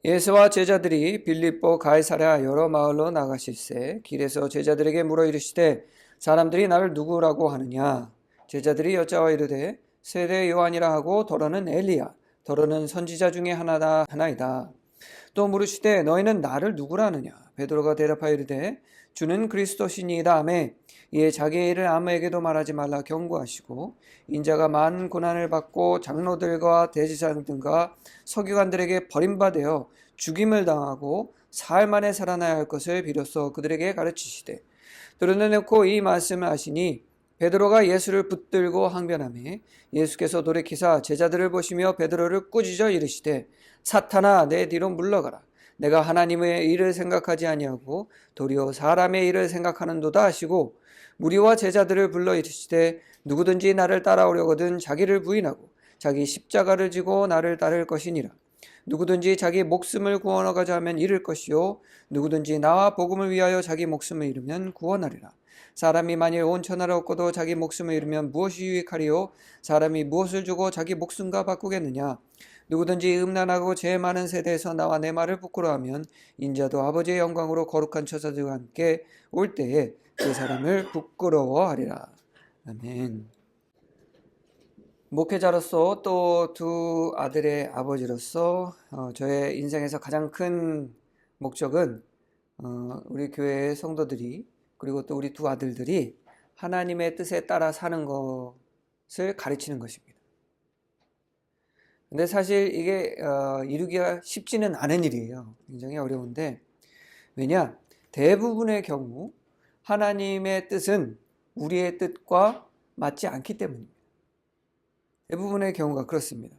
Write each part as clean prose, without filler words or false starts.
예수와 제자들이 빌립보 가이사랴 여러 마을로 나가실새 길에서 제자들에게 물어 이르시되 사람들이 나를 누구라고 하느냐. 제자들이 여짜와 이르되 세례 요한이라 하고 더러는 엘리야, 더러는 선지자 중에 하나이다. 또 물으시되 너희는 나를 누구라 하느냐. 베드로가 대답하여 이르되 주는 그리스도시니이다 하매 이에 자기의 일을 아무에게도 말하지 말라 경고하시고 인자가 많은 고난을 받고 장로들과 대제사장들과 서기관들에게 버림받아 죽임을 당하고 사흘 만에 살아나야 할 것을 비로소 그들에게 가르치시되 드러내놓고 이 말씀을 하시니 베드로가 예수를 붙들고 항변하매 예수께서 돌이키사 제자들을 보시며 베드로를 꾸짖어 이르시되 사탄아 내 뒤로 물러가라. 내가 하나님의 일을 생각하지 아니하고 도리어 사람의 일을 생각하는도다 하시고 무리와 제자들을 불러 이르시되 누구든지 나를 따라오려거든 자기를 부인하고 자기 십자가를 지고 나를 따를 것이니라. 누구든지 자기 목숨을 구원하고자 하면 잃을 것이요 누구든지 나와 복음을 위하여 자기 목숨을 잃으면 구원하리라. 사람이 만일 온 천하를 얻고도 자기 목숨을 잃으면 무엇이 유익하리요? 사람이 무엇을 주고 자기 목숨과 바꾸겠느냐? 누구든지 음란하고 죄 많은 세대에서 나와 내 말을 부끄러워하면 인자도 아버지의 영광으로 거룩한 처자들과 함께 올 때에 그 사람을 부끄러워하리라. 아멘. 목회자로서 또 두 아들의 아버지로서 저의 인생에서 가장 큰 목적은 우리 교회의 성도들이 그리고 또 우리 두 아들들이 하나님의 뜻에 따라 사는 것을 가르치는 것입니다. 근데 사실 이게 이루기가 쉽지는 않은 일이에요. 굉장히 어려운데 왜냐? 대부분의 경우 하나님의 뜻은 우리의 뜻과 맞지 않기 때문입니다. 대부분의 경우가 그렇습니다.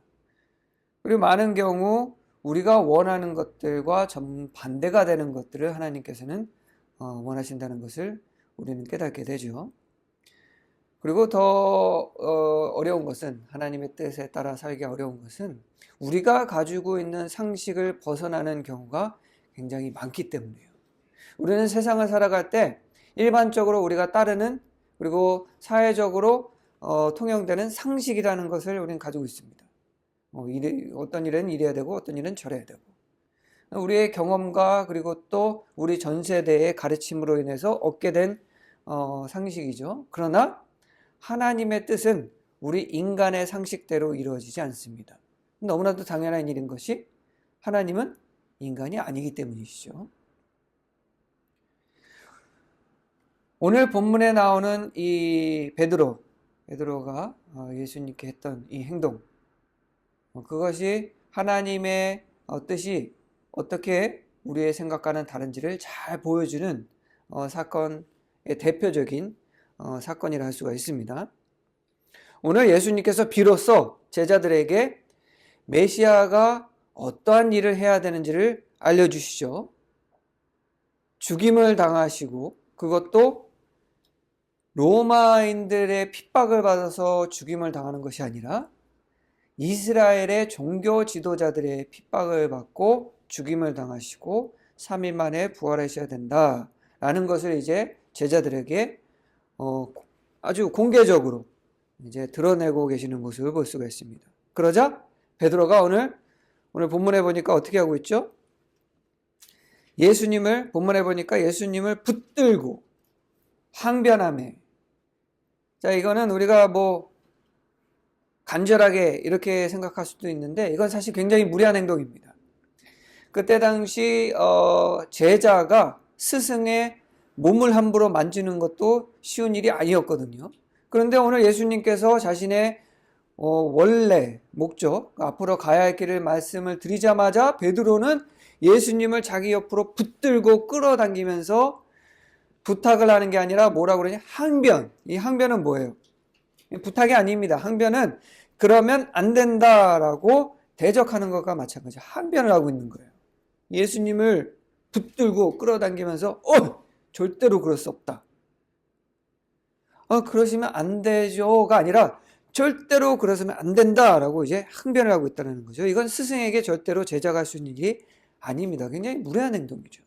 그리고 많은 경우 우리가 원하는 것들과 정반대가 되는 것들을 하나님께서는 원하신다는 것을 우리는 깨닫게 되죠. 그리고 더 어려운 것은 하나님의 뜻에 따라 살기 어려운 것은 우리가 가지고 있는 상식을 벗어나는 경우가 굉장히 많기 때문이에요. 우리는 세상을 살아갈 때 일반적으로 우리가 따르는 그리고 사회적으로 통용되는 상식이라는 것을 우리는 가지고 있습니다. 어떤 일은 이래야 되고 어떤 일은 저래야 되고 우리의 경험과 그리고 또 우리 전 세대의 가르침으로 인해서 얻게 된 상식이죠. 그러나 하나님의 뜻은 우리 인간의 상식대로 이루어지지 않습니다. 너무나도 당연한 일인 것이 하나님은 인간이 아니기 때문이시죠. 오늘 본문에 나오는 이 베드로가 예수님께 했던 이 행동, 그것이 하나님의 뜻이 어떻게 우리의 생각과는 다른지를 잘 보여주는 사건의 대표적인 사건이라 할 수가 있습니다. 오늘 예수님께서 비로소 제자들에게 메시아가 어떠한 일을 해야 되는지를 알려주시죠. 죽임을 당하시고 그것도 로마인들의 핍박을 받아서 죽임을 당하는 것이 아니라 이스라엘의 종교 지도자들의 핍박을 받고 죽임을 당하시고 3일 만에 부활하셔야 된다라는 것을 이제 제자들에게 아주 공개적으로 이제 드러내고 계시는 모습을 볼 수가 있습니다. 그러자 베드로가 오늘 본문에 보니까 어떻게 하고 있죠? 본문에 보니까 예수님을 붙들고 항변하매. 자, 이거는 우리가 간절하게 이렇게 생각할 수도 있는데 이건 사실 굉장히 무리한 행동입니다. 그때 당시 제자가 스승의 몸을 함부로 만지는 것도 쉬운 일이 아니었거든요. 그런데 오늘 예수님께서 자신의 원래 목적, 앞으로 가야 할 길을 말씀을 드리자마자 베드로는 예수님을 자기 옆으로 붙들고 끌어당기면서 부탁을 하는 게 아니라 뭐라고 그러냐? 항변. 이 항변은 뭐예요? 부탁이 아닙니다. 항변은 그러면 안 된다라고 대적하는 것과 마찬가지예요. 항변을 하고 있는 거예요. 예수님을 붙들고 끌어당기면서 절대로 그럴 수 없다. 그러시면 안 되죠가 아니라 절대로 그러시면 안 된다라고 이제 항변을 하고 있다는 거죠. 이건 스승에게 절대로 제자가 할 수 있는 일이 아닙니다. 굉장히 무례한 행동이죠.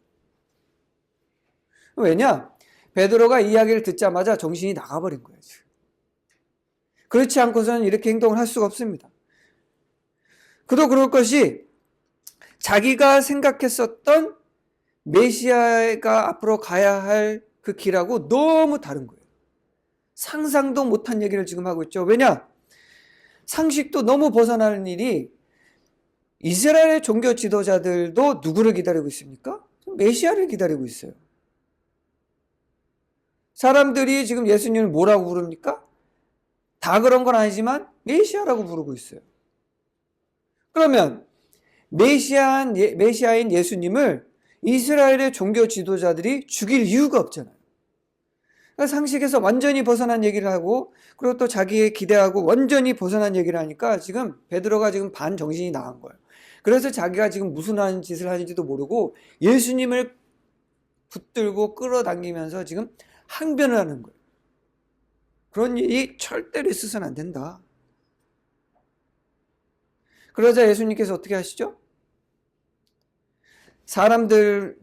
왜냐? 베드로가 이야기를 듣자마자 정신이 나가버린 거예요. 그렇지 않고서는 이렇게 행동을 할 수가 없습니다. 그도 그럴 것이 자기가 생각했었던 메시아가 앞으로 가야 할 그 길하고 너무 다른 거예요. 상상도 못한 얘기를 지금 하고 있죠. 왜냐? 상식도 너무 벗어나는 일이 이스라엘의 종교 지도자들도 누구를 기다리고 있습니까? 메시아를 기다리고 있어요. 사람들이 지금 예수님을 뭐라고 부릅니까? 다 그런 건 아니지만 메시아라고 부르고 있어요. 그러면 메시아인 예수님을 이스라엘의 종교 지도자들이 죽일 이유가 없잖아요. 그러니까 상식에서 완전히 벗어난 얘기를 하고, 그리고 또 자기의 기대하고 완전히 벗어난 얘기를 하니까 지금 베드로가 지금 반 정신이 나간 거예요. 그래서 자기가 지금 무슨 짓을 하는지도 모르고 예수님을 붙들고 끌어당기면서 지금 항변을 하는 거예요. 그런 일이 절대로 있어서는 안 된다. 그러자 예수님께서 어떻게 하시죠?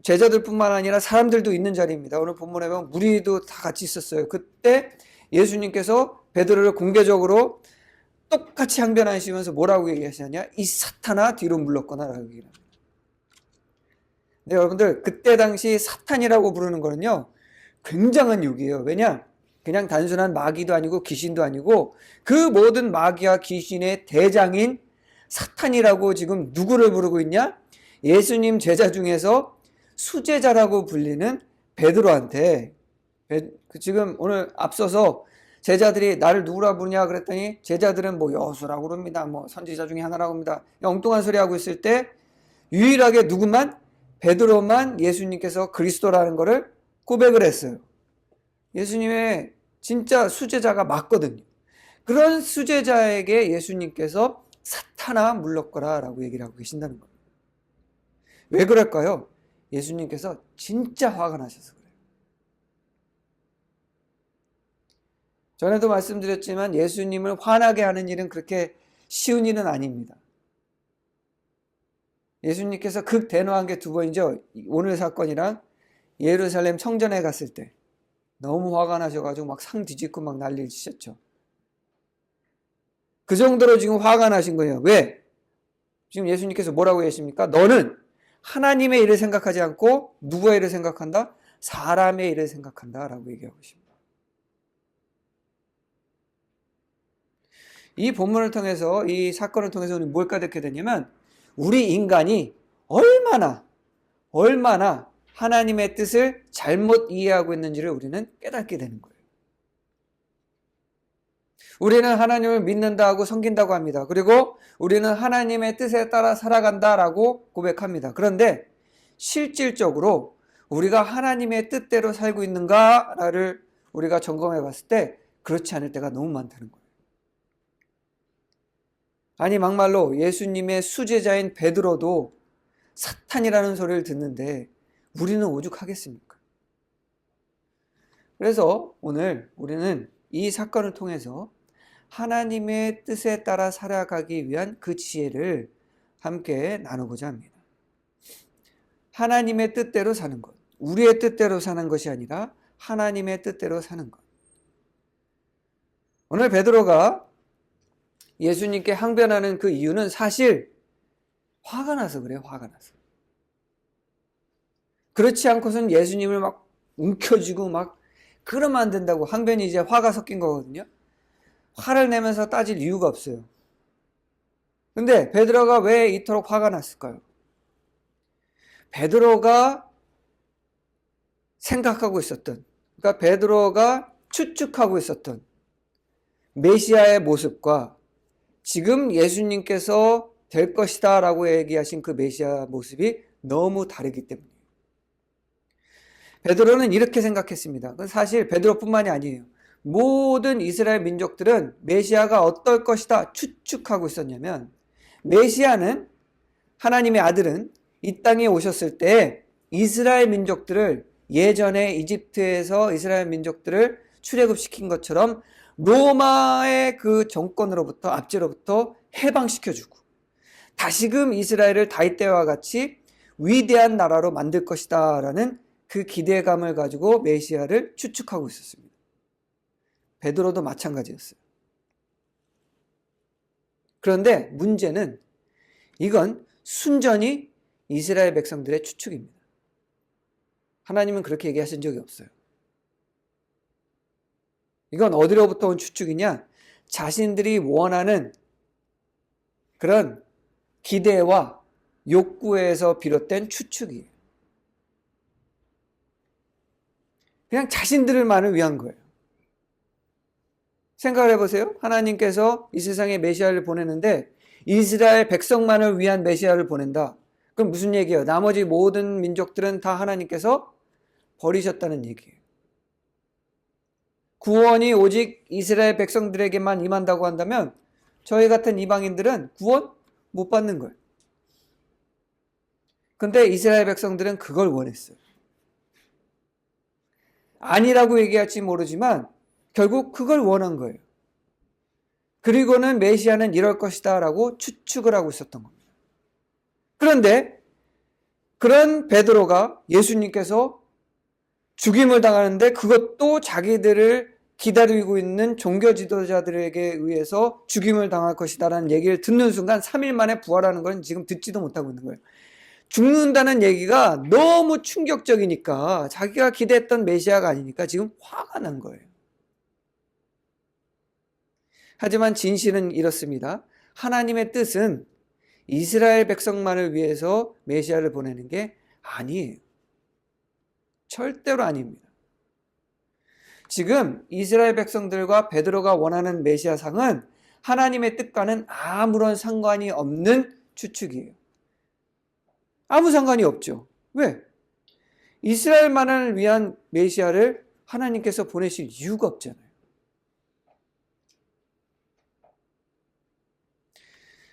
제자들뿐만 아니라 사람들도 있는 자리입니다. 오늘 본문에 보면 무리도 다 같이 있었어요. 그때 예수님께서 베드로를 공개적으로 똑같이 항변하시면서 뭐라고 얘기하시느냐? 이 사탄아 뒤로 물렀거나 라고 얘기합니다. 네, 여러분들 그때 당시 사탄이라고 부르는 거는요 굉장한 욕이에요. 왜냐? 그냥 단순한 마귀도 아니고 귀신도 아니고 그 모든 마귀와 귀신의 대장인 사탄이라고 지금 누구를 부르고 있냐? 예수님 제자 중에서 수제자라고 불리는 베드로한테, 지금 오늘 앞서서 제자들이 나를 누구라 부르냐 그랬더니 제자들은 뭐 여수라고 그럽니다. 뭐 선지자 중에 하나라고 합니다. 엉뚱한 소리 하고 있을 때 유일하게 누구만? 베드로만 예수님께서 그리스도라는 것을 고백을 했어요. 예수님의 진짜 수제자가 맞거든요. 그런 수제자에게 예수님께서 사탄아 물러거라 라고 얘기를 하고 계신다는 겁니다. 왜 그럴까요? 예수님께서 진짜 화가 나셔서 그래요. 전에도 말씀드렸지만 예수님을 화나게 하는 일은 그렇게 쉬운 일은 아닙니다. 예수님께서 극대노한 게 두 번이죠. 오늘 사건이랑 예루살렘 성전에 갔을 때 너무 화가 나셔가지고 막 상 뒤집고 막 난리를 치셨죠. 그 정도로 지금 화가 나신 거예요. 왜? 지금 예수님께서 뭐라고 하십니까? 너는 하나님의 일을 생각하지 않고 누구의 일을 생각한다? 사람의 일을 생각한다 라고 얘기하고 있습니다. 이 본문을 통해서, 이 사건을 통해서 우리 뭘 깨닫게 되냐면 우리 인간이 얼마나 하나님의 뜻을 잘못 이해하고 있는지를 우리는 깨닫게 되는 거예요. 우리는 하나님을 믿는다고 섬긴다고 합니다. 그리고 우리는 하나님의 뜻에 따라 살아간다라고 고백합니다. 그런데 실질적으로 우리가 하나님의 뜻대로 살고 있는가를 우리가 점검해 봤을 때 그렇지 않을 때가 너무 많다는 거예요. 아니 막말로 예수님의 수제자인 베드로도 사탄이라는 소리를 듣는데 우리는 오죽하겠습니까? 그래서 오늘 우리는 이 사건을 통해서 하나님의 뜻에 따라 살아가기 위한 그 지혜를 함께 나누고자 합니다. 하나님의 뜻대로 사는 것, 우리의 뜻대로 사는 것이 아니라 하나님의 뜻대로 사는 것. 오늘 베드로가 예수님께 항변하는 그 이유는 사실 화가 나서 그래요. 화가 나서. 그렇지 않고서는 예수님을 막 움켜쥐고 막 그러면 안 된다고. 항변이 이제 화가 섞인 거거든요. 화를 내면서 따질 이유가 없어요. 근데 베드로가 왜 이토록 화가 났을까요? 베드로가 생각하고 있었던, 그러니까 베드로가 추측하고 있었던 메시아의 모습과 지금 예수님께서 될 것이다 라고 얘기하신 그 메시아 모습이 너무 다르기 때문이에요. 베드로는 이렇게 생각했습니다. 사실 베드로뿐만이 아니에요. 모든 이스라엘 민족들은 메시아가 어떨 것이다 추측하고 있었냐면, 메시아는, 하나님의 아들은 이 땅에 오셨을 때 이스라엘 민족들을, 예전에 이집트에서 이스라엘 민족들을 출애굽시킨 것처럼 로마의 그 정권으로부터, 압제로부터 해방시켜주고 다시금 이스라엘을 다윗 때와 같이 위대한 나라로 만들 것이다 라는 그 기대감을 가지고 메시아를 추측하고 있었습니다. 베드로도 마찬가지였어요. 그런데 문제는 이건 순전히 이스라엘 백성들의 추측입니다. 하나님은 그렇게 얘기하신 적이 없어요. 이건 어디로부터 온 추측이냐? 자신들이 원하는 그런 기대와 욕구에서 비롯된 추측이에요. 그냥 자신들만을 위한 거예요. 생각을 해보세요. 하나님께서 이 세상에 메시아를 보내는데 이스라엘 백성만을 위한 메시아를 보낸다. 그럼 무슨 얘기예요? 나머지 모든 민족들은 다 하나님께서 버리셨다는 얘기예요. 구원이 오직 이스라엘 백성들에게만 임한다고 한다면 저희 같은 이방인들은 구원 못 받는 거예요. 근데 이스라엘 백성들은 그걸 원했어요. 아니라고 얘기할지 모르지만 결국 그걸 원한 거예요. 그리고는 메시아는 이럴 것이다 라고 추측을 하고 있었던 겁니다. 그런데 그런 베드로가 예수님께서 죽임을 당하는데 그것도 자기들을 기다리고 있는 종교 지도자들에게 의해서 죽임을 당할 것이다 라는 얘기를 듣는 순간 3일 만에 부활하는 건 지금 듣지도 못하고 있는 거예요. 죽는다는 얘기가 너무 충격적이니까 자기가 기대했던 메시아가 아니니까 지금 화가 난 거예요. 하지만 진실은 이렇습니다. 하나님의 뜻은 이스라엘 백성만을 위해서 메시아를 보내는 게 아니에요. 절대로 아닙니다. 지금 이스라엘 백성들과 베드로가 원하는 메시아상은 하나님의 뜻과는 아무런 상관이 없는 추측이에요. 아무 상관이 없죠. 왜? 이스라엘만을 위한 메시아를 하나님께서 보내실 이유가 없잖아요.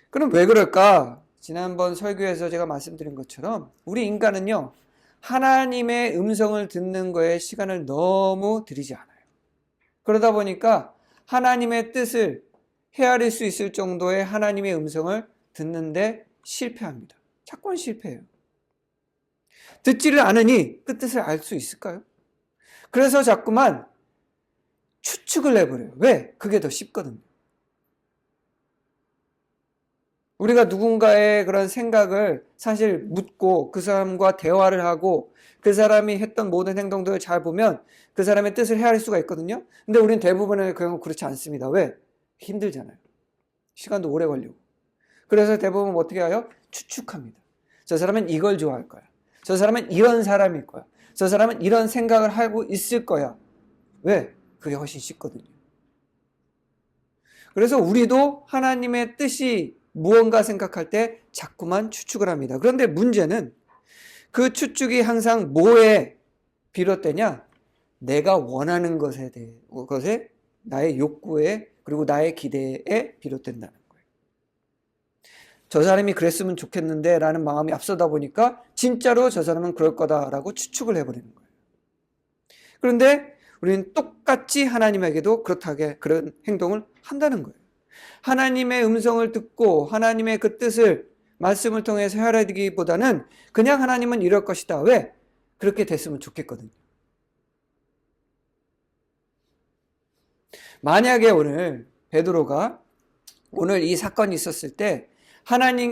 그럼 왜 그럴까? 지난번 설교에서 제가 말씀드린 것처럼 우리 인간은요, 하나님의 음성을 듣는 거에 시간을 너무 들이지 않아요. 그러다 보니까 하나님의 뜻을 헤아릴 수 있을 정도의 하나님의 음성을 듣는데 실패합니다. 자꾸만 실패해요. 듣지를 않으니 그 뜻을 알 수 있을까요? 그래서 자꾸만 추측을 해버려요. 왜? 그게 더 쉽거든요. 우리가 누군가의 그런 생각을 사실 묻고 그 사람과 대화를 하고 그 사람이 했던 모든 행동들을 잘 보면 그 사람의 뜻을 헤아릴 수가 있거든요. 근데 우리는 대부분의 경우 그렇지 않습니다. 왜? 힘들잖아요. 시간도 오래 걸리고. 그래서 대부분 어떻게 해요? 추측합니다. 저 사람은 이걸 좋아할 거야. 저 사람은 이런 사람일 거야. 저 사람은 이런 생각을 하고 있을 거야. 왜? 그게 훨씬 쉽거든요. 그래서 우리도 하나님의 뜻이 무언가 생각할 때 자꾸만 추측을 합니다. 그런데 문제는 그 추측이 항상 뭐에 비롯되냐? 내가 원하는 것에 나의 욕구에 그리고 나의 기대에 비롯된다는 거예요. 저 사람이 그랬으면 좋겠는데 라는 마음이 앞서다 보니까 진짜로 저 사람은 그럴 거다라고 추측을 해버리는 거예요. 그런데 우리는 똑같이 하나님에게도 그렇다게 그런 행동을 한다는 거예요. 하나님의 음성을 듣고 하나님의 그 뜻을 말씀을 통해서 헤아리기보다는 그냥 하나님은 이럴 것이다. 왜? 그렇게 됐으면 좋겠거든요. 만약에 오늘 베드로가 오늘 이 사건이 있었을 때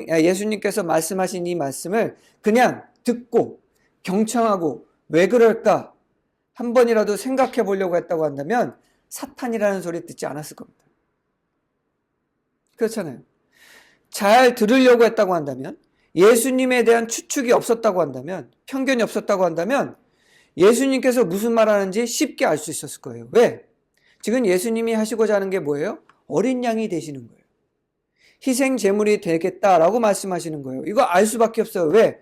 예수님께서 말씀하신 이 말씀을 그냥 듣고 경청하고 왜 그럴까 한 번이라도 생각해 보려고 했다고 한다면 사탄이라는 소리 듣지 않았을 겁니다. 그렇잖아요. 잘 들으려고 했다고 한다면, 예수님에 대한 추측이 없었다고 한다면, 편견이 없었다고 한다면 예수님께서 무슨 말 하는지 쉽게 알 수 있었을 거예요. 왜? 지금 예수님이 하시고자 하는 게 뭐예요? 어린 양이 되시는 거예요. 희생 제물이 되겠다라고 말씀하시는 거예요. 이거 알 수밖에 없어요. 왜?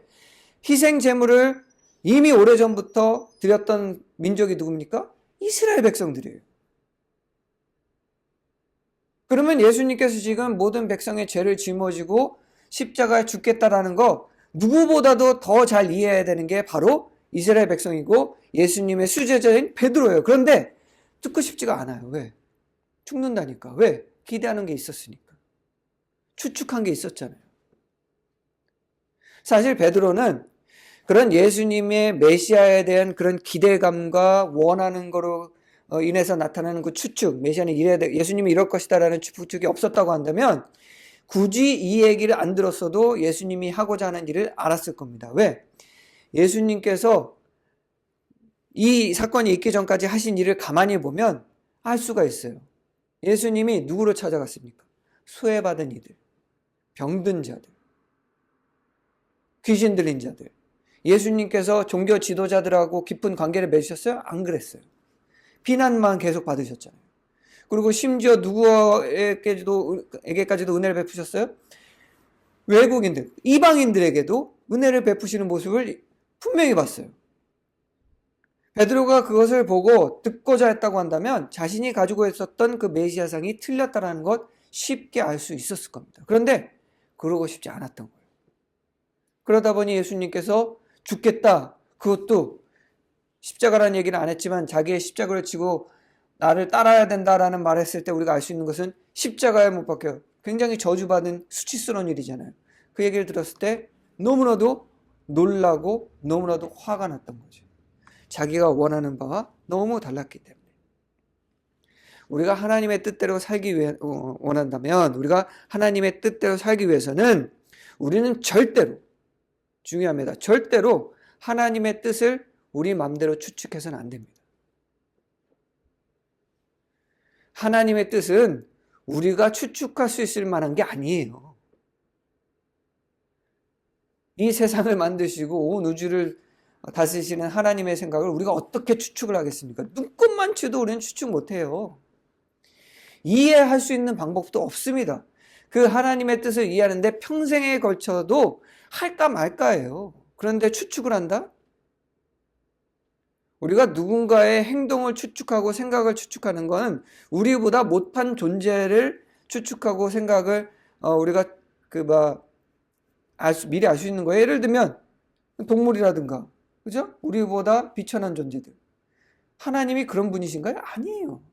희생 제물을 이미 오래전부터 드렸던 민족이 누굽니까? 이스라엘 백성들이에요. 그러면 예수님께서 지금 모든 백성의 죄를 짊어지고 십자가에 죽겠다라는 거 누구보다도 더 잘 이해해야 되는 게 바로 이스라엘 백성이고 예수님의 수제자인 베드로예요. 그런데 듣고 싶지가 않아요. 왜? 죽는다니까. 왜? 기대하는 게 있었으니까. 추측한 게 있었잖아요. 사실 베드로는 그런 예수님의 메시아에 대한 그런 기대감과 원하는 거로 인해서 나타나는 그 추측, 메시아는 예수님이 이럴 것이다라는 추측이 없었다고 한다면 굳이 이 얘기를 안 들었어도 예수님이 하고자 하는 일을 알았을 겁니다. 왜? 예수님께서 이 사건이 있기 전까지 하신 일을 가만히 보면 알 수가 있어요. 예수님이 누구를 찾아갔습니까? 수혜받은 이들, 병든 자들, 귀신 들린 자들. 예수님께서 종교 지도자들하고 깊은 관계를 맺으셨어요? 안 그랬어요. 비난만 계속 받으셨잖아요. 그리고 심지어 누구에게까지도 은혜를 베푸셨어요? 외국인들, 이방인들에게도 은혜를 베푸시는 모습을 분명히 봤어요. 베드로가 그것을 보고 듣고자 했다고 한다면 자신이 가지고 있었던 그 메시아상이 틀렸다는 것 쉽게 알 수 있었을 겁니다. 그런데 그러고 싶지 않았던 거예요. 그러다 보니 예수님께서 죽겠다, 그것도 십자가라는 얘기는 안 했지만 자기의 십자가를 지고 나를 따라야 된다라는 말을 했을 때 우리가 알 수 있는 것은 십자가에 못 박혀 굉장히 저주받은 수치스러운 일이잖아요. 그 얘기를 들었을 때 너무나도 놀라고 너무나도 화가 났던 거죠. 자기가 원하는 바와 너무 달랐기 때문에. 우리가 하나님의 뜻대로 살기 위해 원한다면, 우리가 하나님의 뜻대로 살기 위해서는 우리는 절대로, 중요합니다, 절대로 하나님의 뜻을 우리 마음대로 추측해서는 안 됩니다. 하나님의 뜻은 우리가 추측할 수 있을 만한 게 아니에요. 이 세상을 만드시고 온 우주를 다스리시는 하나님의 생각을 우리가 어떻게 추측을 하겠습니까? 눈꼽만 쳐도 우리는 추측 못해요. 이해할 수 있는 방법도 없습니다. 그 하나님의 뜻을 이해하는데 평생에 걸쳐도 할까 말까예요. 그런데 추측을 한다? 우리가 누군가의 행동을 추측하고 생각을 추측하는 것은 우리보다 못한 존재를 추측하고 생각을 우리가 미리 알 수 있는 거예요. 예를 들면 동물이라든가, 그죠? 우리보다 비천한 존재들. 하나님이 그런 분이신가요? 아니에요.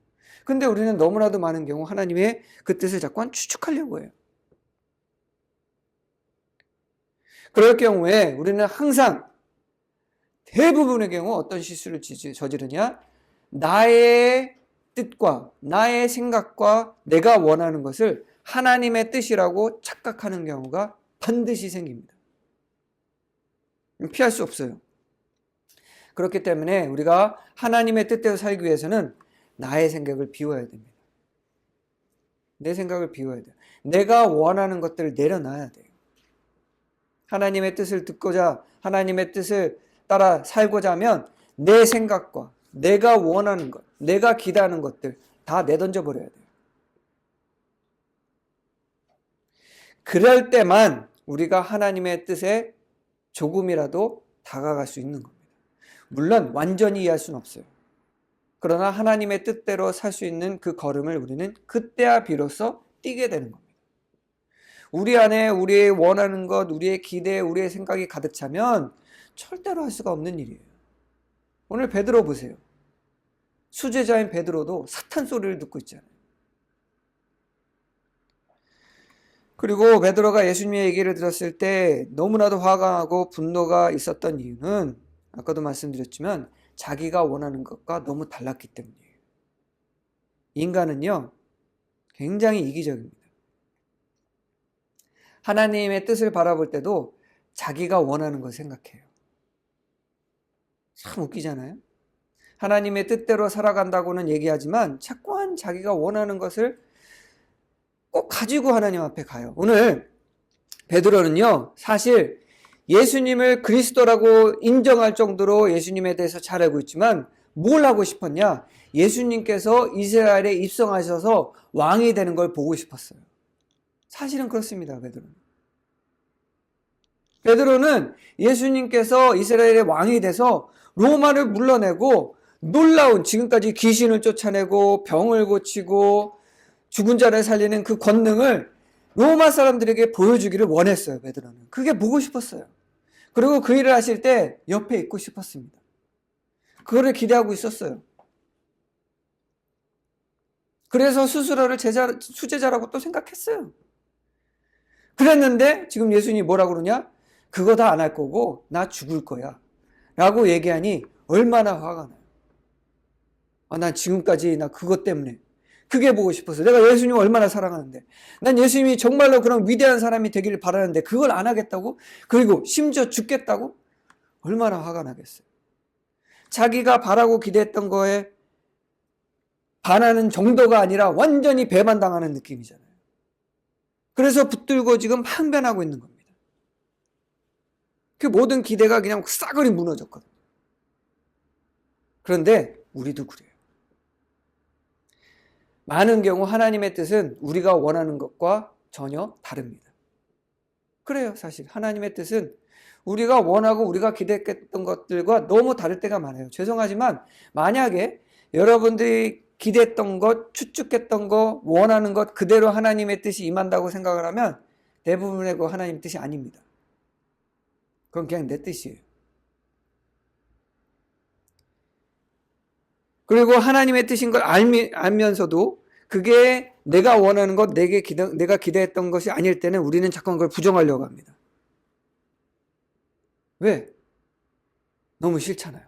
근데 우리는 너무나도 많은 경우 하나님의 그 뜻을 자꾸 추측하려고 해요. 그럴 경우에 우리는 항상 대부분의 경우 어떤 실수를 저지르냐? 나의 뜻과 나의 생각과 내가 원하는 것을 하나님의 뜻이라고 착각하는 경우가 반드시 생깁니다. 피할 수 없어요. 그렇기 때문에 우리가 하나님의 뜻대로 살기 위해서는 나의 생각을 비워야 됩니다. 내 생각을 비워야 돼요. 내가 원하는 것들을 내려놔야 돼요. 하나님의 뜻을 듣고자, 하나님의 뜻을 따라 살고자 하면 내 생각과 내가 원하는 것, 내가 기대하는 것들 다 내던져 버려야 돼요. 그럴 때만 우리가 하나님의 뜻에 조금이라도 다가갈 수 있는 겁니다. 물론 완전히 이해할 수는 없어요. 그러나 하나님의 뜻대로 살 수 있는 그 걸음을 우리는 그때야 비로소 뛰게 되는 겁니다. 우리 안에 우리의 원하는 것, 우리의 기대, 우리의 생각이 가득 차면 절대로 할 수가 없는 일이에요. 오늘 베드로 보세요. 수제자인 베드로도 사탄 소리를 듣고 있잖아요. 그리고 베드로가 예수님의 얘기를 들었을 때 너무나도 화가 나고 분노가 있었던 이유는 아까도 말씀드렸지만 자기가 원하는 것과 너무 달랐기 때문이에요. 인간은요, 굉장히 이기적입니다. 하나님의 뜻을 바라볼 때도 자기가 원하는 걸 생각해요. 참 웃기잖아요. 하나님의 뜻대로 살아간다고는 얘기하지만 자꾸만 자기가 원하는 것을 꼭 가지고 하나님 앞에 가요. 오늘 베드로는요, 사실 예수님을 그리스도라고 인정할 정도로 예수님에 대해서 잘 알고 있지만 뭘 하고 싶었냐? 예수님께서 이스라엘에 입성하셔서 왕이 되는 걸 보고 싶었어요. 사실은 그렇습니다. 베드로는 예수님께서 이스라엘의 왕이 돼서 로마를 물러내고 놀라운, 지금까지 귀신을 쫓아내고 병을 고치고 죽은 자를 살리는 그 권능을 로마 사람들에게 보여주기를 원했어요. 베드로는 그게 보고 싶었어요. 그리고 그 일을 하실 때 옆에 있고 싶었습니다. 그거를 기대하고 있었어요. 그래서 스스로를 수제자라고 또 생각했어요. 그랬는데 지금 예수님이 뭐라고 그러냐? 그거 다 안 할 거고 나 죽을 거야 라고 얘기하니 얼마나 화가 나요. 난 지금까지 나 그것 때문에 그게 보고 싶어서. 내가 예수님 얼마나 사랑하는데. 난 예수님이 정말로 그런 위대한 사람이 되기를 바라는데 그걸 안 하겠다고? 그리고 심지어 죽겠다고? 얼마나 화가 나겠어요. 자기가 바라고 기대했던 거에 반하는 정도가 아니라 완전히 배반당하는 느낌이잖아요. 그래서 붙들고 지금 항변하고 있는 겁니다. 그 모든 기대가 그냥 싸그리 무너졌거든요. 그런데 우리도 그래요. 많은 경우 하나님의 뜻은 우리가 원하는 것과 전혀 다릅니다. 그래요. 사실 하나님의 뜻은 우리가 원하고 우리가 기대했던 것들과 너무 다를 때가 많아요. 죄송하지만 만약에 여러분들이 기대했던 것, 추측했던 것, 원하는 것 그대로 하나님의 뜻이 임한다고 생각을 하면 대부분의 그 하나님의 뜻이 아닙니다. 그건 그냥 내 뜻이에요. 그리고 하나님의 뜻인 걸 알면서도 그게 내가 원하는 것, 내가 기대했던 것이 아닐 때는 우리는 자꾸 그걸 부정하려고 합니다. 왜? 너무 싫잖아요.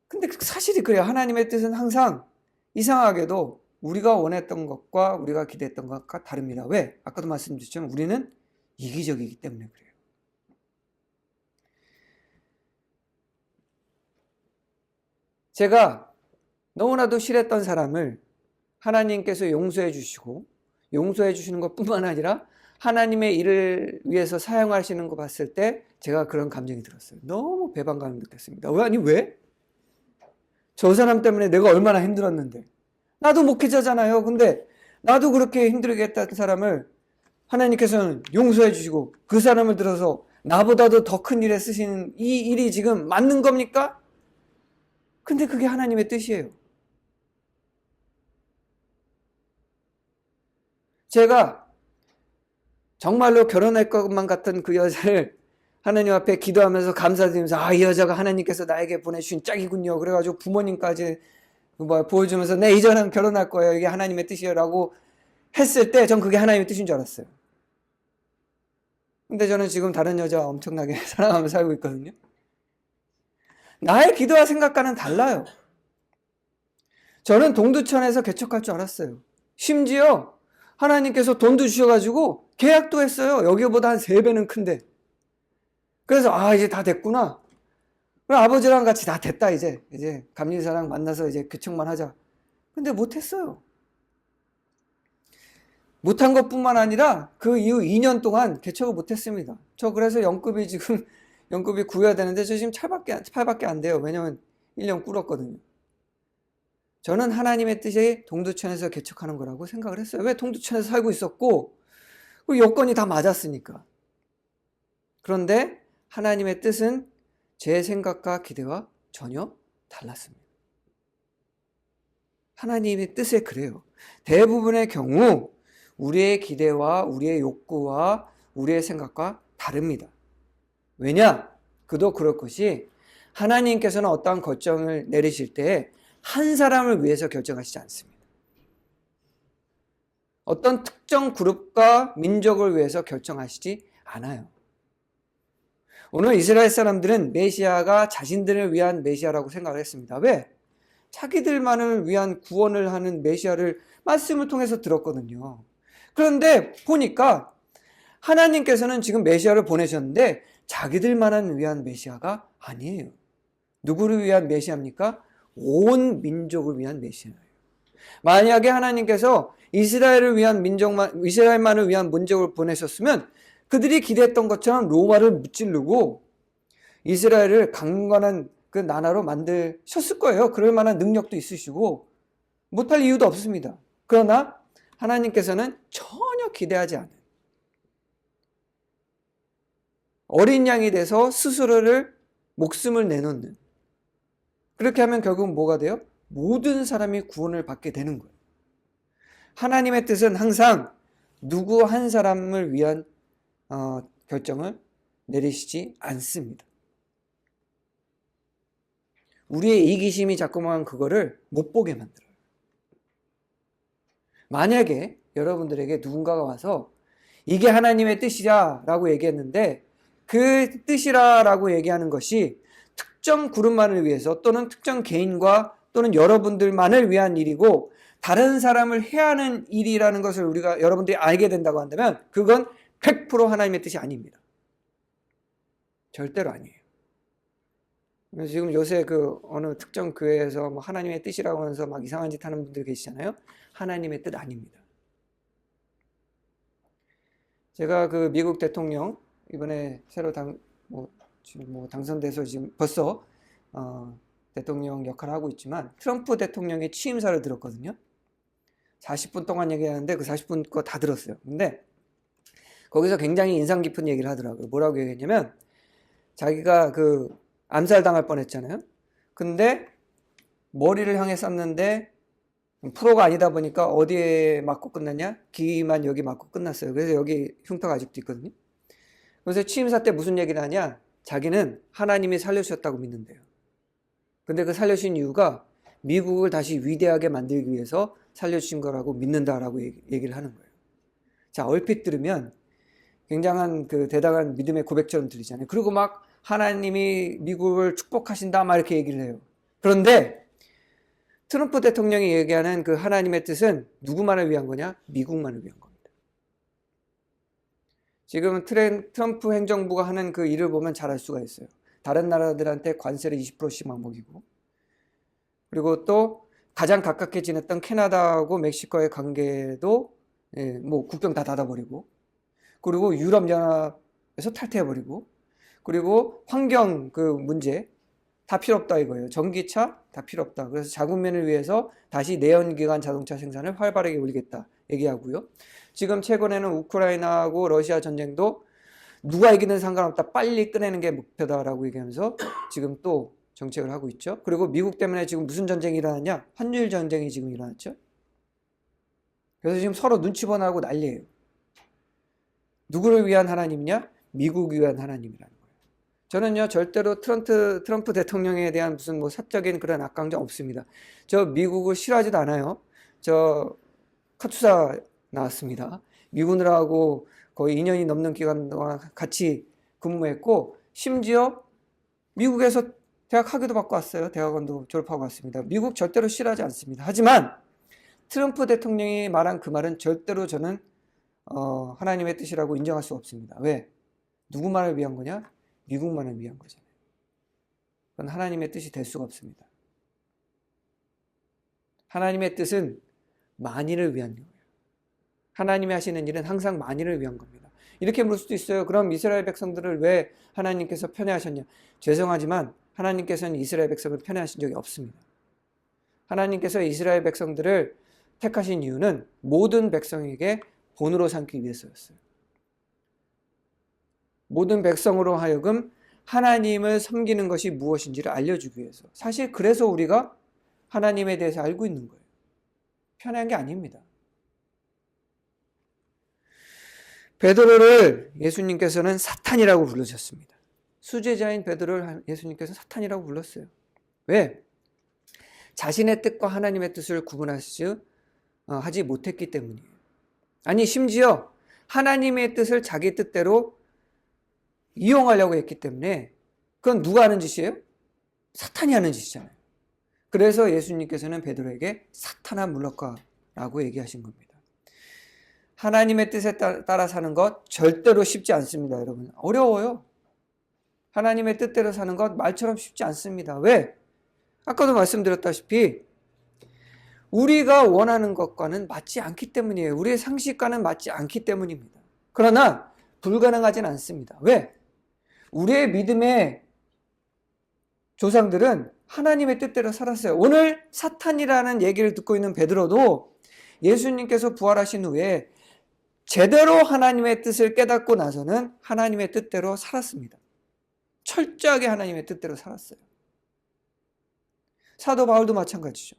근데 사실이 그래요. 하나님의 뜻은 항상 이상하게도 우리가 원했던 것과 우리가 기대했던 것과 다릅니다. 왜? 아까도 말씀드렸지만 우리는 이기적이기 때문에 그래요. 제가 너무나도 싫었던 사람을 하나님께서 용서해 주시고 용서해 주시는 것뿐만 아니라 하나님의 일을 위해서 사용하시는 거 봤을 때 제가 그런 감정이 들었어요. 너무 배반감을 느꼈습니다. 왜? 저 사람 때문에 내가 얼마나 힘들었는데. 나도 목회자잖아요. 근데 나도 그렇게 힘들게 했던 사람을 하나님께서는 용서해 주시고 그 사람을 들어서 나보다도 더 큰 일에 쓰시는 이 일이 지금 맞는 겁니까? 근데 그게 하나님의 뜻이에요. 제가 정말로 결혼할 것만 같은 그 여자를 하나님 앞에 기도하면서 감사드리면서 이 여자가 하나님께서 나에게 보내주신 짝이군요. 그래가지고 부모님까지 보여주면서 네, 이제는 결혼할 거예요. 이게 하나님의 뜻이에요. 라고 했을 때 전 그게 하나님의 뜻인 줄 알았어요. 근데 저는 지금 다른 여자 엄청나게 사랑하며 살고 있거든요. 나의 기도와 생각과는 달라요. 저는 동두천에서 개척할 줄 알았어요. 심지어 하나님께서 돈도 주셔가지고 계약도 했어요. 여기보다 한 3배는 큰데. 그래서 이제 다 됐구나. 그럼 아버지랑 같이 다 됐다 이제 감리사랑 만나서 이제 개척만 하자. 근데 못했어요. 못한 것뿐만 아니라 그 이후 2년 동안 개척을 못했습니다. 저 그래서 연급이 구해야 되는데 저 지금 8밖에 안 돼요. 왜냐면 1년 꿇었거든요. 저는 하나님의 뜻이 동두천에서 개척하는 거라고 생각을 했어요. 왜? 동두천에서 살고 있었고 그리고 여건이 다 맞았으니까. 그런데 하나님의 뜻은 제 생각과 기대와 전혀 달랐습니다. 하나님의 뜻에 그래요. 대부분의 경우 우리의 기대와 우리의 욕구와 우리의 생각과 다릅니다. 왜냐? 그도 그럴 것이 하나님께서는 어떠한 결정을 내리실 때 한 사람을 위해서 결정하시지 않습니다. 어떤 특정 그룹과 민족을 위해서 결정하시지 않아요. 오늘 이스라엘 사람들은 메시아가 자신들을 위한 메시아라고 생각을 했습니다. 왜? 자기들만을 위한 구원을 하는 메시아를 말씀을 통해서 들었거든요. 그런데 보니까 하나님께서는 지금 메시아를 보내셨는데 자기들만을 위한 메시아가 아니에요. 누구를 위한 메시아입니까? 온 민족을 위한 메시아예요. 만약에 하나님께서 이스라엘만을 위한 민족을 보내셨으면 그들이 기대했던 것처럼 로마를 무찌르고 이스라엘을 강건한 그 나라로 만드셨을 거예요. 그럴 만한 능력도 있으시고 못할 이유도 없습니다. 그러나 하나님께서는 전혀 기대하지 않은 어린 양이 돼서 스스로를 목숨을 내놓는, 그렇게 하면 결국은 뭐가 돼요? 모든 사람이 구원을 받게 되는 거예요. 하나님의 뜻은 항상 누구 한 사람을 위한 결정을 내리시지 않습니다. 우리의 이기심이 자꾸만 그거를 못 보게 만들어요. 만약에 여러분들에게 누군가가 와서 이게 하나님의 뜻이야 라고 얘기했는데 그 뜻이라고 얘기하는 것이 특정 그룹만을 위해서 또는 특정 개인과 또는 여러분들만을 위한 일이고 다른 사람을 해하는 일이라는 것을 우리가 여러분들이 알게 된다고 한다면 그건 100% 하나님의 뜻이 아닙니다. 절대로 아니에요. 그래서 지금 요새 그 어느 특정 교회에서 뭐 하나님의 뜻이라고 하면서 막 이상한 짓 하는 분들 계시잖아요. 하나님의 뜻 아닙니다. 제가 그 미국 대통령 이번에 새로 당선돼서 지금 벌써 대통령 역할을 하고 있지만 트럼프 대통령의 취임사를 들었거든요. 40분 동안 얘기하는데 그 40분 거 다 들었어요. 근데 거기서 굉장히 인상 깊은 얘기를 하더라고요. 뭐라고 얘기했냐면 자기가 그 암살당할 뻔했잖아요. 근데 머리를 향해 쐈는데 프로가 아니다 보니까 어디에 맞고 끝났냐? 귀만 여기 맞고 끝났어요. 그래서 여기 흉터가 아직도 있거든요. 그래서 취임사 때 무슨 얘기를 하냐? 자기는 하나님이 살려주셨다고 믿는데요. 근데 그 살려주신 이유가 미국을 다시 위대하게 만들기 위해서 살려주신 거라고 믿는다라고 얘기를 하는 거예요. 자, 얼핏 들으면 굉장한 그 대단한 믿음의 고백처럼 들리잖아요. 그리고 막 하나님이 미국을 축복하신다 막 이렇게 얘기를 해요. 그런데 트럼프 대통령이 얘기하는 그 하나님의 뜻은 누구만을 위한 거냐? 미국만을 위한 겁니다. 지금 트럼프 행정부가 하는 그 일을 보면 잘 알 수가 있어요. 다른 나라들한테 관세를 20%씩만 먹이고, 그리고 또 가장 가깝게 지냈던 캐나다하고 멕시코의 관계도 뭐 국경 다 닫아버리고, 그리고 유럽연합에서 탈퇴해버리고, 그리고 환경 그 문제 다 필요 없다 이거예요. 전기차 다 필요 없다. 그래서 자국민을 위해서 다시 내연기관 자동차 생산을 활발하게 올리겠다 얘기하고요. 지금 최근에는 우크라이나하고 러시아 전쟁도 누가 이기든 상관없다. 빨리 끝내는 게 목표다라고 얘기하면서 지금 또 정책을 하고 있죠. 그리고 미국 때문에 지금 무슨 전쟁이 일어났냐? 환율 전쟁이 지금 일어났죠. 그래서 지금 서로 눈치 보나고 난리예요. 누구를 위한 하나님이냐? 미국을 위한 하나님이라는 거예요. 저는요 절대로 트럼프 대통령에 대한 무슨 뭐 사적인 그런 악감정 없습니다. 저 미국을 싫어하지도 않아요. 저 카투사 나왔습니다. 미군들하고 거의 2년이 넘는 기간 동안 같이 근무했고 심지어 미국에서 대학 학위도 받고 왔어요. 대학원도 졸업하고 왔습니다. 미국 절대로 싫어하지 않습니다. 하지만 트럼프 대통령이 말한 그 말은 절대로 저는 하나님의 뜻이라고 인정할 수 없습니다. 왜? 누구만을 위한 거냐? 미국만을 위한 거잖아요. 그건 하나님의 뜻이 될 수가 없습니다. 하나님의 뜻은 만인을 위한 거예요. 하나님이 하시는 일은 항상 만인을 위한 겁니다. 이렇게 물을 수도 있어요. 그럼 이스라엘 백성들을 왜 하나님께서 편애하셨냐? 죄송하지만 하나님께서는 이스라엘 백성을 편애하신 적이 없습니다. 하나님께서 이스라엘 백성들을 택하신 이유는 모든 백성에게 본으로 삼기 위해서였어요. 모든 백성으로 하여금 하나님을 섬기는 것이 무엇인지를 알려주기 위해서. 사실 그래서 우리가 하나님에 대해서 알고 있는 거예요. 편한 게 아닙니다. 베드로를 예수님께서는 사탄이라고 부르셨습니다. 수제자인 베드로를 예수님께서 사탄이라고 불렀어요. 왜? 자신의 뜻과 하나님의 뜻을 구분하지 못했기 때문이에요. 아니 심지어 하나님의 뜻을 자기 뜻대로 이용하려고 했기 때문에 그건 누가 하는 짓이에요? 사탄이 하는 짓이잖아요. 그래서 예수님께서는 베드로에게 사탄아 물러가라고 얘기하신 겁니다. 하나님의 뜻에 따라 사는 것 절대로 쉽지 않습니다. 여러분 어려워요. 하나님의 뜻대로 사는 것 말처럼 쉽지 않습니다. 왜? 아까도 말씀드렸다시피 우리가 원하는 것과는 맞지 않기 때문이에요. 우리의 상식과는 맞지 않기 때문입니다. 그러나 불가능하진 않습니다. 왜? 우리의 믿음의 조상들은 하나님의 뜻대로 살았어요. 오늘 사탄이라는 얘기를 듣고 있는 베드로도 예수님께서 부활하신 후에 제대로 하나님의 뜻을 깨닫고 나서는 하나님의 뜻대로 살았습니다. 철저하게 하나님의 뜻대로 살았어요. 사도 바울도 마찬가지죠.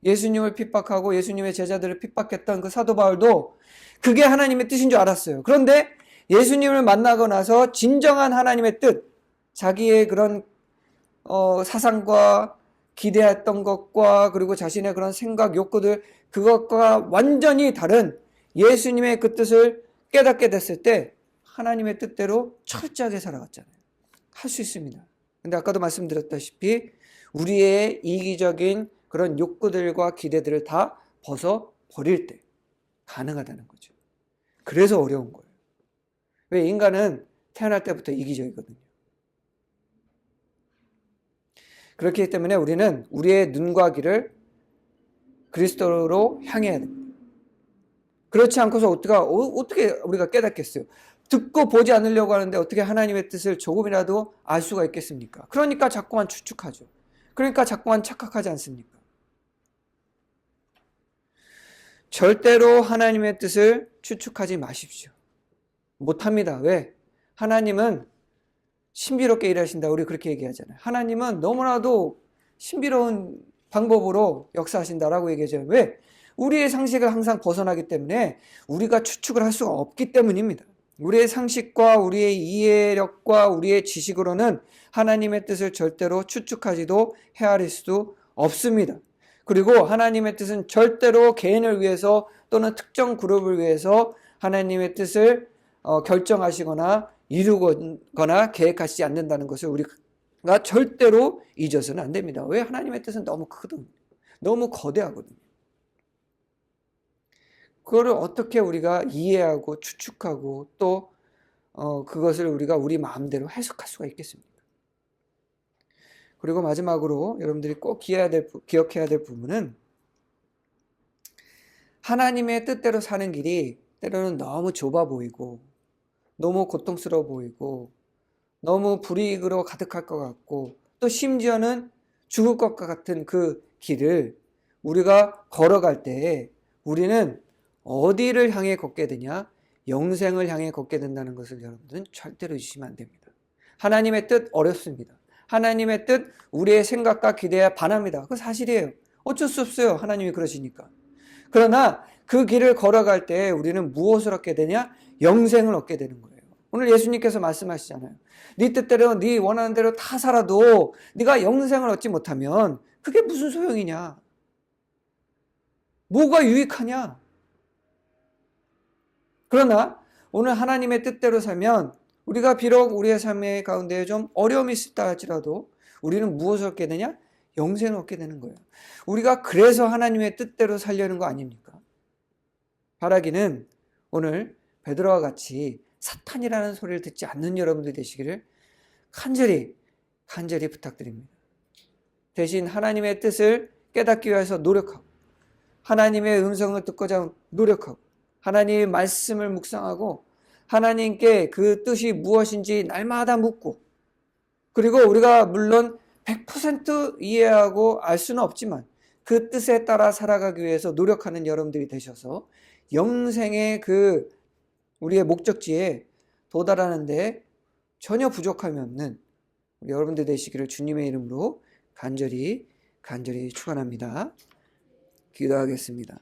예수님을 핍박하고 예수님의 제자들을 핍박했던 그 사도 바울도 그게 하나님의 뜻인 줄 알았어요. 그런데 예수님을 만나고 나서 진정한 하나님의 뜻, 자기의 그런 사상과 기대했던 것과 그리고 자신의 그런 생각, 욕구들 그것과 완전히 다른 예수님의 그 뜻을 깨닫게 됐을 때 하나님의 뜻대로 철저하게 살아갔잖아요. 할 수 있습니다. 근데 아까도 말씀드렸다시피 우리의 이기적인 그런 욕구들과 기대들을 다 벗어버릴 때 가능하다는 거죠. 그래서 어려운 거예요. 왜? 인간은 태어날 때부터 이기적이거든요. 그렇기 때문에 우리는 우리의 눈과 귀를 그리스도로 향해야 됩니다. 그렇지 않고서 어떻게 우리가 깨닫겠어요? 듣고 보지 않으려고 하는데 어떻게 하나님의 뜻을 조금이라도 알 수가 있겠습니까? 그러니까 자꾸만 추측하죠. 그러니까 자꾸만 착각하지 않습니까? 절대로 하나님의 뜻을 추측하지 마십시오. 못합니다. 왜? 하나님은 신비롭게 일하신다. 우리 그렇게 얘기하잖아요. 하나님은 너무나도 신비로운 방법으로 역사하신다라고 얘기하죠. 왜? 우리의 상식을 항상 벗어나기 때문에 우리가 추측을 할 수가 없기 때문입니다. 우리의 상식과 우리의 이해력과 우리의 지식으로는 하나님의 뜻을 절대로 추측하지도 헤아릴 수도 없습니다. 그리고 하나님의 뜻은 절대로 개인을 위해서 또는 특정 그룹을 위해서 하나님의 뜻을 결정하시거나 이루거나 계획하시지 않는다는 것을 우리가 절대로 잊어서는 안 됩니다. 왜? 하나님의 뜻은 너무 크거든요. 너무 거대하거든요. 그거를 어떻게 우리가 이해하고 추측하고 또 그것을 우리가 우리 마음대로 해석할 수가 있겠습니까? 그리고 마지막으로 여러분들이 꼭 기억해야 될 부분은 하나님의 뜻대로 사는 길이 때로는 너무 좁아 보이고 너무 고통스러워 보이고 너무 불이익으로 가득할 것 같고 또 심지어는 죽을 것 같은 그 길을 우리가 걸어갈 때 우리는 어디를 향해 걷게 되냐? 영생을 향해 걷게 된다는 것을 여러분들은 절대로 잊으시면 안 됩니다. 하나님의 뜻 어렵습니다. 하나님의 뜻 우리의 생각과 기대에 반합니다. 그거 사실이에요. 어쩔 수 없어요. 하나님이 그러시니까. 그러나 그 길을 걸어갈 때 우리는 무엇을 얻게 되냐? 영생을 얻게 되는 거예요. 오늘 예수님께서 말씀하시잖아요. 네 뜻대로 네 원하는 대로 다 살아도 네가 영생을 얻지 못하면 그게 무슨 소용이냐? 뭐가 유익하냐? 그러나 오늘 하나님의 뜻대로 살면 우리가 비록 우리의 삶의 가운데 좀 어려움이 있다 할지라도 우리는 무엇을 얻게 되냐? 영생을 얻게 되는 거예요. 우리가 그래서 하나님의 뜻대로 살려는 거 아닙니까? 바라기는 오늘 베드로와 같이 사탄이라는 소리를 듣지 않는 여러분들이 되시기를 간절히 부탁드립니다. 대신 하나님의 뜻을 깨닫기 위해서 노력하고 하나님의 음성을 듣고자 노력하고 하나님의 말씀을 묵상하고 하나님께 그 뜻이 무엇인지 날마다 묻고 그리고 우리가 물론 100% 이해하고 알 수는 없지만 그 뜻에 따라 살아가기 위해서 노력하는 여러분들이 되셔서 영생의 그 우리의 목적지에 도달하는데 전혀 부족함이 없는 우리 여러분들 되시기를 주님의 이름으로 간절히 축원합니다. 기도하겠습니다.